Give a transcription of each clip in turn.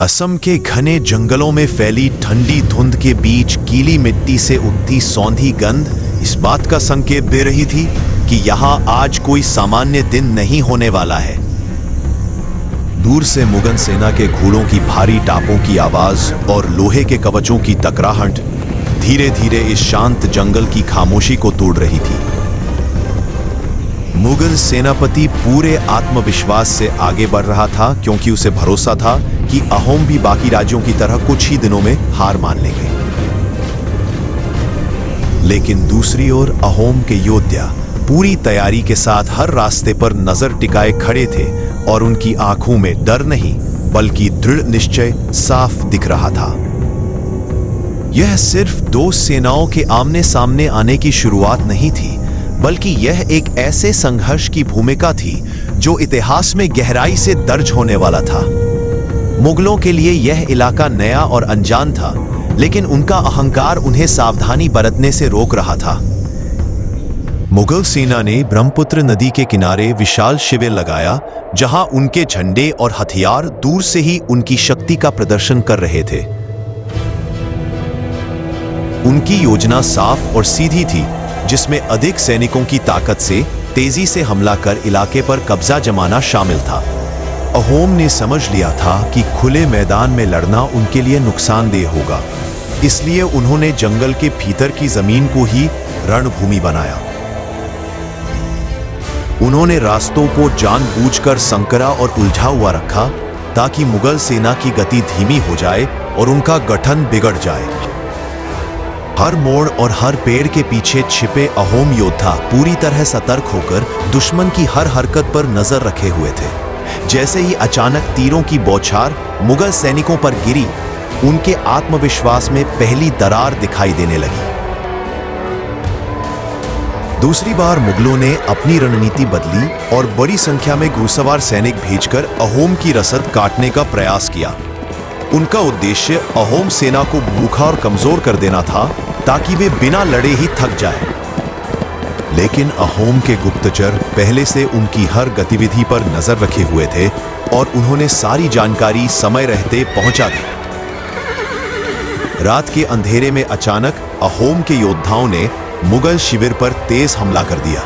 असम के घने जंगलों में फैली ठंडी धुंध के बीच गीली मिट्टी से उठती सौंधी गंध इस बात का संकेत दे रही थी कि यहाँ आज कोई सामान्य दिन नहीं होने वाला है। दूर से मुगल सेना के घोड़ों की भारी टापों की आवाज और लोहे के कवचों की टकराहट धीरे धीरे इस शांत जंगल की खामोशी को तोड़ रही थी। मुगल सेनापति पूरे आत्मविश्वास से आगे बढ़ रहा था, क्योंकि उसे भरोसा था कि अहोम भी बाकी राज्यों की तरह कुछ ही दिनों में हार मान लेंगे। लेकिन दूसरी ओर अहोम के योद्धा पूरी तैयारी के साथ हर रास्ते पर नजर टिकाए खड़े थे और उनकी आंखों में डर नहीं बल्कि दृढ़ निश्चय साफ दिख रहा था। यह सिर्फ दो सेनाओं के आमने सामने आने की शुरुआत नहीं थी, बल्कि यह एक ऐसे संघर्ष की भूमिका थी जो इतिहास में गहराई से दर्ज होने वाला था। मुगलों के लिए यह इलाका नया और अनजान था, लेकिन उनका अहंकार उन्हें सावधानी बरतने से रोक रहा था। मुगल सेना ने ब्रह्मपुत्र नदी के किनारे विशाल शिविर लगाया, जहां उनके झंडे और हथियार दूर से ही उनकी शक्ति का प्रदर्शन कर रहे थे। उनकी योजना साफ और सीधी थी, जिसमें अधिक सैनिकों की ताकत से तेजी से हमला कर इलाके पर कब्जा जमाना शामिल था। अहोम ने समझ लिया था कि खुले मैदान में लड़ना उनके लिए नुकसानदेह होगा, इसलिए उन्होंने जंगल के भीतर की जमीन को ही रणभूमि बनाया। उन्होंने रास्तों को जानबूझकर संकरा और उलझा हुआ रखा, ताकि मुगल सेना की गति धीमी हो जाए और उनका गठन बिगड़ जाए। हर मोड़ और हर पेड़ के पीछे छिपे अहोम योद्धा पूरी तरह सतर्क होकर दुश्मन की हर हरकत पर नजर रखे हुए थे। जैसे ही अचानक तीरों की बौछार मुगल सैनिकों पर गिरी, उनके आत्मविश्वास में पहली दरार दिखाई देने लगी। दूसरी बार मुगलों ने अपनी रणनीति बदली और बड़ी संख्या में घुड़सवार सैनिक भेजकर अहोम की रसद काटने का प्रयास किया। उनका उद्देश्य अहोम सेना को भूखा और कमजोर कर देना था, ताकि वे बिना लड़े ही थक जाए। लेकिन अहोम के गुप्तचर पहले से उनकी हर गतिविधि पर नजर रखे हुए थे और उन्होंने सारी जानकारी समय रहते पहुंचा दी। रात के अंधेरे में अचानक अहोम के योद्धाओं ने मुगल शिविर पर तेज हमला कर दिया,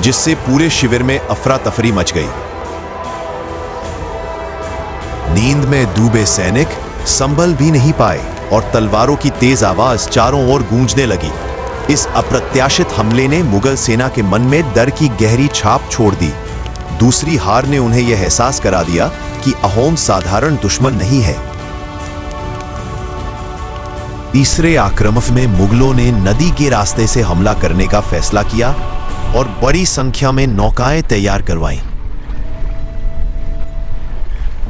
जिससे पूरे शिविर में अफरा तफरी मच गई। नींद में डूबे सैनिक संभल भी नहीं पाए और तलवारों की तेज आवाज चारों ओर गूंजने लगी। इस अप्रत्याशित हमले ने मुगल सेना के मन में डर की गहरी छाप छोड़ दी। दूसरी हार ने उन्हें यह एहसास करा दिया कि अहोम साधारण दुश्मन नहीं है। तीसरे आक्रमण में मुगलों ने नदी के रास्ते से हमला करने का फैसला किया और बड़ी संख्या में नौकाएं तैयार करवाईं।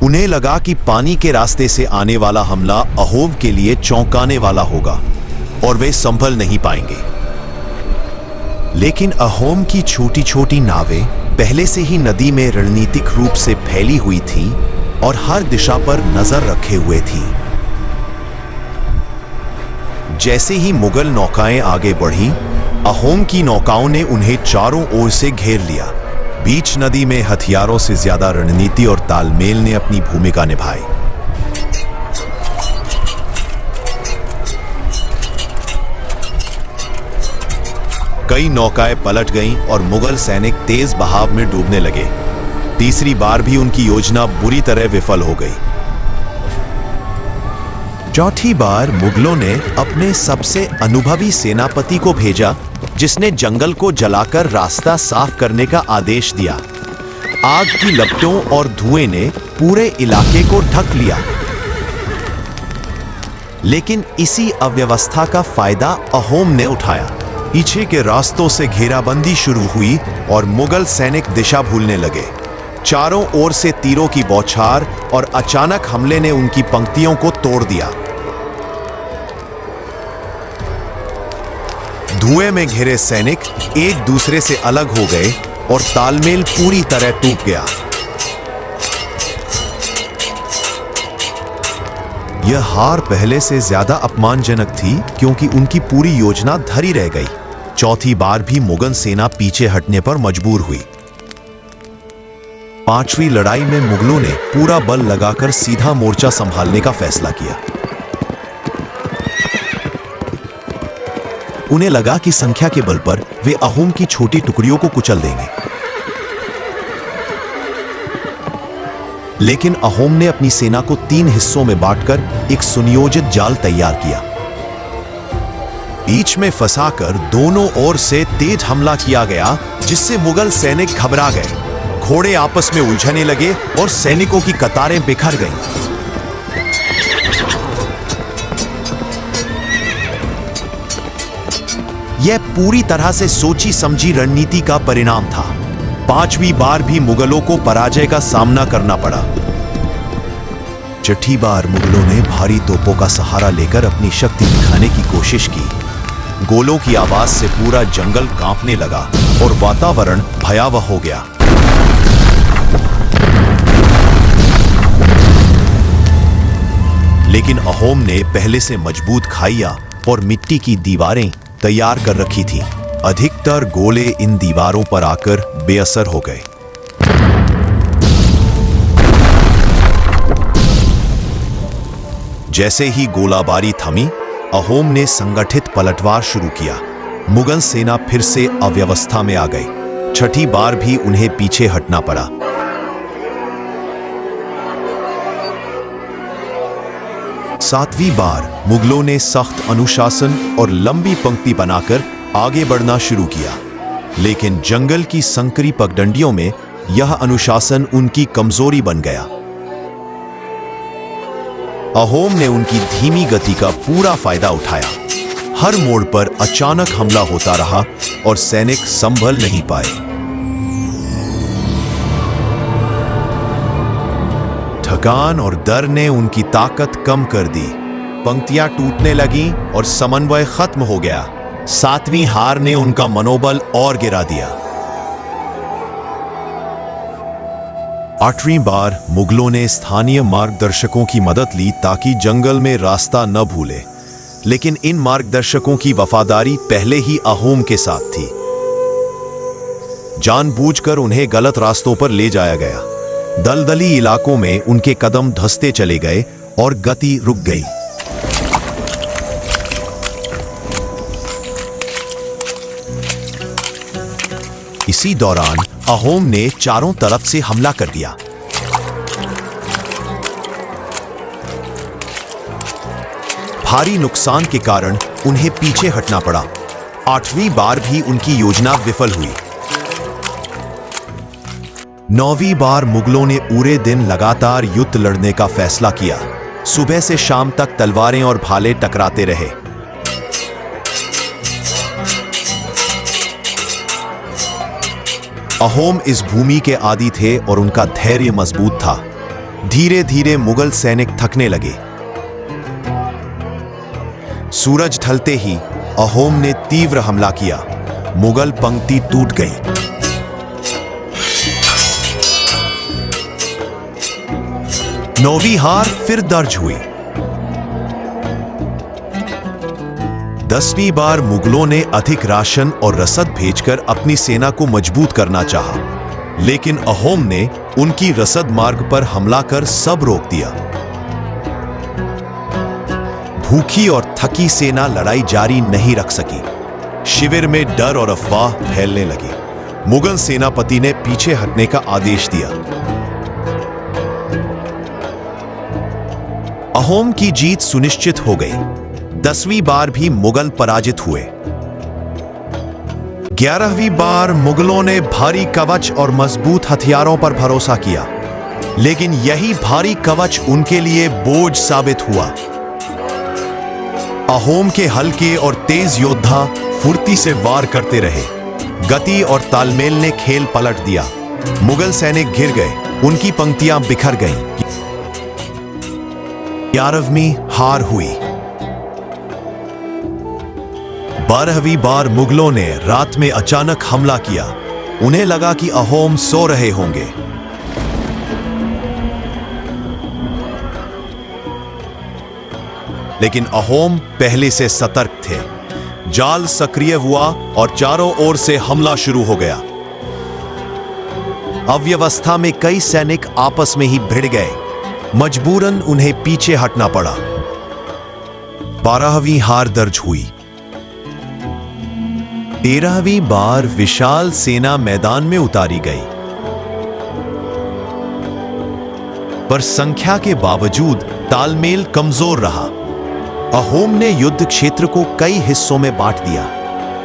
उन्हें लगा कि पानी के रास्ते से आने वाला हमला अहोम के लिए चौंकाने वाला होगा और वे संभल नहीं पाएंगे। लेकिन अहोम की छोटी छोटी नावें पहले से ही नदी में रणनीतिक रूप से फैली हुई थीं और हर दिशा पर नजर रखे हुए थीं। जैसे ही मुगल नौकाएं आगे बढ़ीं, अहोम की नौकाओं ने उन्हें चारों ओर से घेर लिया। बीच नदी में हथियारों से ज्यादा रणनीति और तालमेल ने अपनी भूमिका निभाई। कई नौकाएं पलट गईं और मुगल सैनिक तेज बहाव में डूबने लगे। तीसरी बार भी उनकी योजना बुरी तरह विफल हो गई। चौथी बार मुगलों ने अपने सबसे अनुभवी सेनापति को भेजा, जिसने जंगल को जलाकर रास्ता साफ करने का आदेश दिया। आग की लपटों और धुएं ने पूरे इलाके को ढक लिया। लेकिन इसी अव्यवस्था का फायदा अहोम ने उठाया। पीछे के रास्तों से घेराबंदी शुरू हुई और मुगल सैनिक दिशा भूलने लगे। चारों ओर से तीरों की बौछार और अचानक हमले ने उनकी पंक्तियों को तोड़ दिया। धुएं में घिरे सैनिक एक दूसरे से अलग हो गए और तालमेल पूरी तरह टूट गया। यह हार पहले से ज्यादा अपमानजनक थी, क्योंकि उनकी पूरी योजना धरी रह गई। चौथी बार भी मुगल सेना पीछे हटने पर मजबूर हुई। पांचवी लड़ाई में मुगलों ने पूरा बल लगाकर सीधा मोर्चा संभालने का फैसला किया। उन्हें लगा कि संख्या के बल पर वे अहोम की छोटी टुकड़ियों को कुचल देंगे। लेकिन अहोम ने अपनी सेना को 3 हिस्सों में बांटकर एक सुनियोजित जाल तैयार किया। बीच में फंसाकर दोनों ओर से तेज हमला किया गया, जिससे मुगल सैनिक घबरा गए। घोड़े आपस में उलझने लगे और सैनिकों की कतारें बिखर गईं। यह पूरी तरह से सोची समझी रणनीति का परिणाम था। 5वीं बार भी मुगलों को पराजय का सामना करना पड़ा। 6ठी बार मुगलों ने भारी तोपों का सहारा लेकर अपनी शक्ति दिखाने की कोशिश की। गोलों की आवाज से पूरा जंगल कांपने लगा और वातावरण भयावह हो गया। लेकिन अहोम ने पहले से मजबूत खाइयां और मिट्टी की दीवारें तैयार कर रखी थीं। अधिकतर गोले इन दीवारों पर आकर बेअसर हो गए। जैसे ही गोलाबारी थमी, अहोम ने संगठित पलटवार शुरू किया। मुगल सेना फिर से अव्यवस्था में आ गई। 6ठी बार भी उन्हें पीछे हटना पड़ा। सातवीं बार मुगलों ने सख्त अनुशासन और लंबी पंक्ति बनाकर आगे बढ़ना शुरू किया। लेकिन जंगल की संकरी पगडंडियों में यह अनुशासन उनकी कमजोरी बन गया। अहोम ने उनकी धीमी गति का पूरा फायदा उठाया। हर मोड़ पर अचानक हमला होता रहा और सैनिक संभल नहीं पाए। थकान और डर ने उनकी ताकत कम कर दी। पंक्तियां टूटने लगीं और समन्वय खत्म हो गया। 7वीं हार ने उनका मनोबल और गिरा दिया। 8वीं बार मुगलों ने स्थानीय मार्गदर्शकों की मदद ली ताकि जंगल में रास्ता न भूले। लेकिन इन मार्गदर्शकों की वफादारी पहले ही अहोम के साथ थी। जानबूझकर उन्हें गलत रास्तों पर ले जाया गया। दलदली इलाकों में उनके कदम धंसते चले गए और गति रुक गई। इसी दौरान अहोम ने चारों तरफ से हमला कर दिया। भारी नुकसान के कारण उन्हें पीछे हटना पड़ा। 8वीं बार भी उनकी योजना विफल हुई। 9वीं बार मुगलों ने पूरे दिन लगातार युद्ध लड़ने का फैसला किया। सुबह से शाम तक तलवारें और भाले टकराते रहे। अहोम इस भूमि के आदी थे और उनका धैर्य मजबूत था। धीरे धीरे मुगल सैनिक थकने लगे। सूरज ढलते ही अहोम ने तीव्र हमला किया। मुगल पंक्ति टूट गई। नौवीं हार फिर दर्ज हुई। 10वीं बार मुगलों ने अधिक राशन और रसद भेजकर अपनी सेना को मजबूत करना चाहा, लेकिन अहोम ने उनकी रसद मार्ग पर हमला कर सब रोक दिया। भूखी और थकी सेना लड़ाई जारी नहीं रख सकी। शिविर में डर और अफवाह फैलने लगी। मुगल सेनापति ने पीछे हटने का आदेश दिया। अहोम की जीत सुनिश्चित हो गई। 10वीं बार भी मुगल पराजित हुए। 11वीं बार मुगलों ने भारी कवच और मजबूत हथियारों पर भरोसा किया, लेकिन यही भारी कवच उनके लिए बोझ साबित हुआ। अहोम के हल्के और तेज योद्धा फुर्ती से वार करते रहे। गति और तालमेल ने खेल पलट दिया। मुगल सैनिक घिर गए, उनकी पंक्तियां बिखर गईं। 11वीं हार हुई। 12वीं बार मुगलों ने रात में अचानक हमला किया। उन्हें लगा कि अहोम सो रहे होंगे। लेकिन अहोम पहले से सतर्क थे। जाल सक्रिय हुआ और चारों ओर से हमला शुरू हो गया। अव्यवस्था में कई सैनिक आपस में ही भिड़ गए। मजबूरन उन्हें पीछे हटना पड़ा। 12वीं हार दर्ज हुई। 13वीं बार विशाल सेना मैदान में उतारी गई, पर संख्या के बावजूद तालमेल कमजोर रहा। अहोम ने युद्ध क्षेत्र को कई हिस्सों में बांट दिया।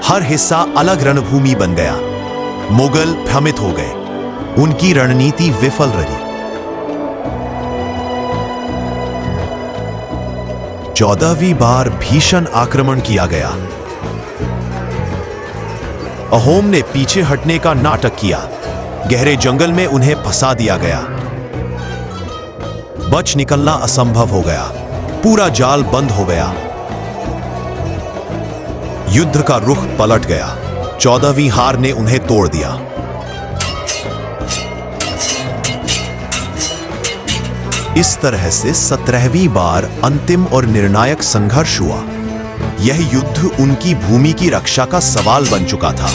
हर हिस्सा अलग रणभूमि बन गया। मुगल भ्रमित हो गए। उनकी रणनीति विफल रही। 14वीं बार भीषण आक्रमण किया गया। अहोम ने पीछे हटने का नाटक किया। गहरे जंगल में उन्हें फंसा दिया गया। बच निकलना असंभव हो गया। पूरा जाल बंद हो गया। युद्ध का रुख पलट गया। 14वीं हार ने उन्हें तोड़ दिया। इस तरह से 17वीं बार अंतिम और निर्णायक संघर्ष हुआ। यह युद्ध उनकी भूमि की रक्षा का सवाल बन चुका था।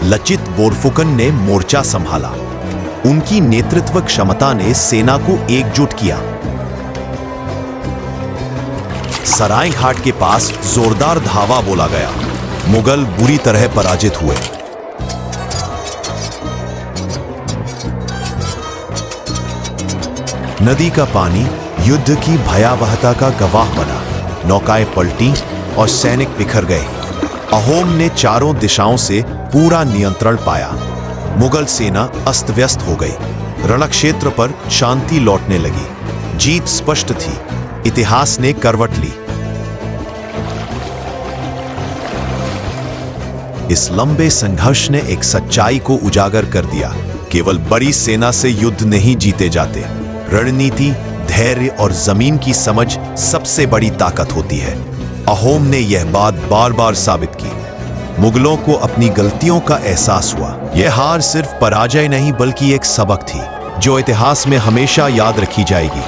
लचित बोरफुकन ने मोर्चा संभाला। उनकी नेतृत्व क्षमता ने सेना को एकजुट किया। सराय घाट के पास जोरदार धावा बोला गया। मुगल बुरी तरह पराजित हुए। नदी का पानी युद्ध की भयावहता का गवाह बना। नौकाएं पलटी और सैनिक बिखर गए। अहोम ने चारों दिशाओं से पूरा नियंत्रण पाया। मुगल सेना अस्त व्यस्त हो गई। रणक्षेत्र पर शांति लौटने लगी। जीत स्पष्ट थी। इतिहास ने करवट ली। इस लंबे संघर्ष ने एक सच्चाई को उजागर कर दिया। केवल बड़ी सेना से युद्ध नहीं जीते जाते। रणनीति, धैर्य और जमीन की समझ सबसे बड़ी ताकत होती है। अहोम ने यह बात बार बार साबित की। मुगलों को अपनी गलतियों का एहसास हुआ। यह हार सिर्फ पराजय नहीं बल्कि एक सबक थी, जो इतिहास में हमेशा याद रखी जाएगी।